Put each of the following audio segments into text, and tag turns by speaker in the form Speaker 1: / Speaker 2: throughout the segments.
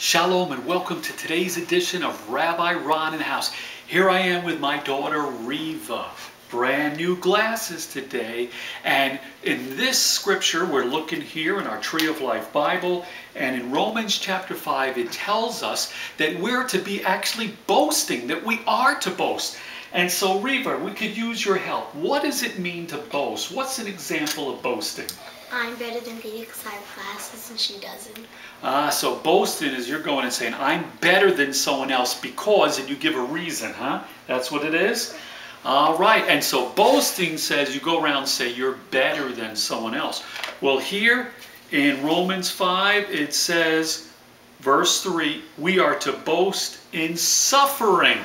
Speaker 1: Shalom and welcome to today's edition of Rabbi Ron in the House. Here I am with my daughter Reva. Brand new glasses today, and in this scripture we're looking here in our Tree of Life Bible, and in Romans chapter 5 it tells us that we're to be actually boasting, that we are to boast. And so Reva, we could use your help. What does it mean to boast? What's an example of boasting?
Speaker 2: I'm better than Peter because I have glasses and she doesn't.
Speaker 1: So boasting is you're going and saying, I'm better than someone else because, and you give a reason, huh? That's what it is? All right, and so boasting says you go around and say you're better than someone else. Well, here in Romans 5, it says, verse 3, we are to boast in suffering.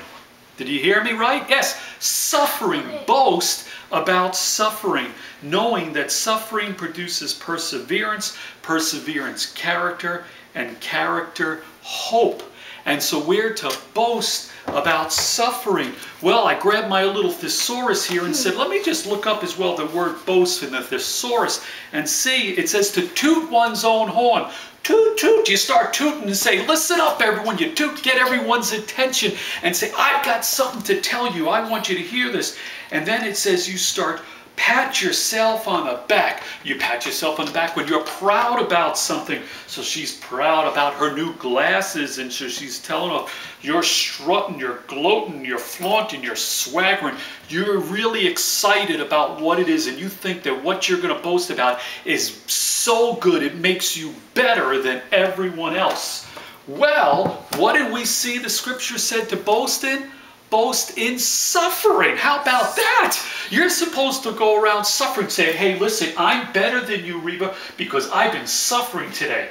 Speaker 1: Did you hear me right? Yes, suffering. Boast about suffering, knowing that suffering produces perseverance, perseverance character, and character hope. And so we're to boast about suffering. Well, I grabbed my little thesaurus here and said, let me just look up as well the word boast in the thesaurus and see. It says to toot one's own horn. Toot, toot. You start tooting and say, listen up, everyone. You toot, get everyone's attention and say, I've got something to tell you. I want you to hear this. And then it says you start pat yourself on the back. You pat yourself on the back when you're proud about something. So she's proud about her new glasses, and so she's telling her, you're strutting, you're gloating, you're flaunting, you're swaggering. You're really excited about what it is, and you think that what you're going to boast about is so good, it makes you better than everyone else. Well, what did we see the scripture said to boast in? Boast in suffering. How about that? You're supposed to go around suffering, saying, hey, listen, I'm better than you, Reba, because I've been suffering today.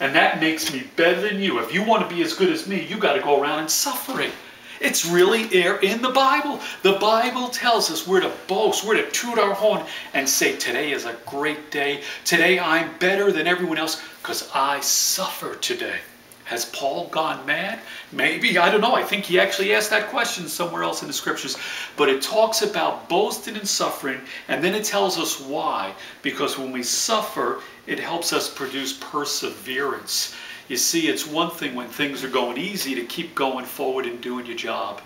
Speaker 1: And that makes me better than you. If you want to be as good as me, you got to go around and suffering. It's really there in the Bible. The Bible tells us we're to boast, we're to toot our horn and say, today is a great day. Today I'm better than everyone else because I suffer today. Has Paul gone mad? Maybe, I don't know. I think he actually asked that question somewhere else in the scriptures. But it talks about boasting and suffering, and then it tells us why. Because when we suffer, it helps us produce perseverance. You see, it's one thing when things are going easy to keep going forward and doing your job.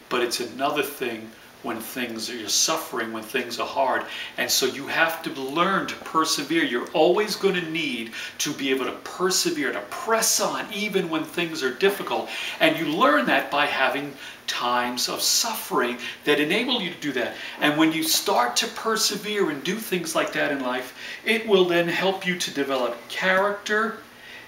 Speaker 1: But it's another thing when you're suffering, when things are hard. And so you have to learn to persevere. You're always going to need to be able to persevere, to press on even when things are difficult. And you learn that by having times of suffering that enable you to do that. And when you start to persevere and do things like that in life, it will then help you to develop character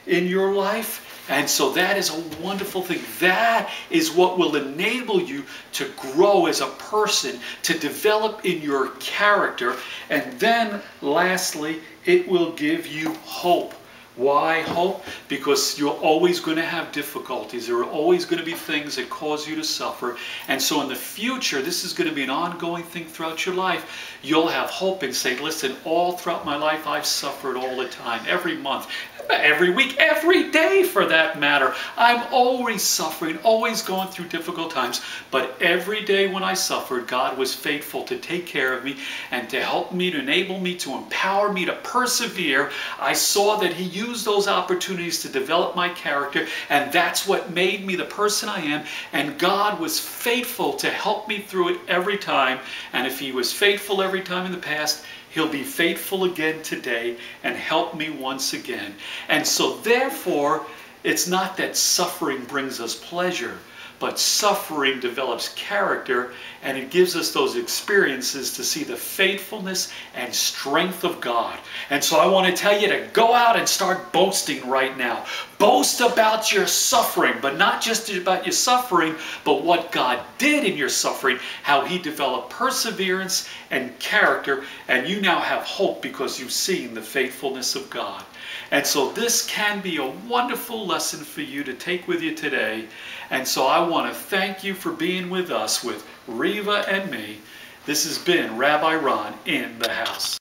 Speaker 1: in your life. And so that is a wonderful thing. That is what will enable you to grow as a person, to develop in your character. And then lastly, it will give you hope. Why hope? Because you're always going to have difficulties. There are always going to be things that cause you to suffer. And so in the future, this is going to be an ongoing thing throughout your life. You'll have hope and say, listen, all throughout my life, I've suffered all the time, every month, every week, every day for that matter. I'm always suffering, always going through difficult times. But every day when I suffered, God was faithful to take care of me and to help me, to enable me, to empower me to persevere. I saw that He used those opportunities to develop my character, and that's what made me the person I am. And God was faithful to help me through it every time. And if He was faithful every time in the past, He'll be faithful again today and help me once again. And so therefore, it's not that suffering brings us pleasure, but suffering develops character, and it gives us those experiences to see the faithfulness and strength of God. And so I want to tell you to go out and start boasting right now. Boast about your suffering, but not just about your suffering, but what God did in your suffering, how He developed perseverance and character, and you now have hope because you've seen the faithfulness of God. And so this can be a wonderful lesson for you to take with you today. And so I want to thank you for being with us, with Reva and me. This has been Rabbi Ron in the House.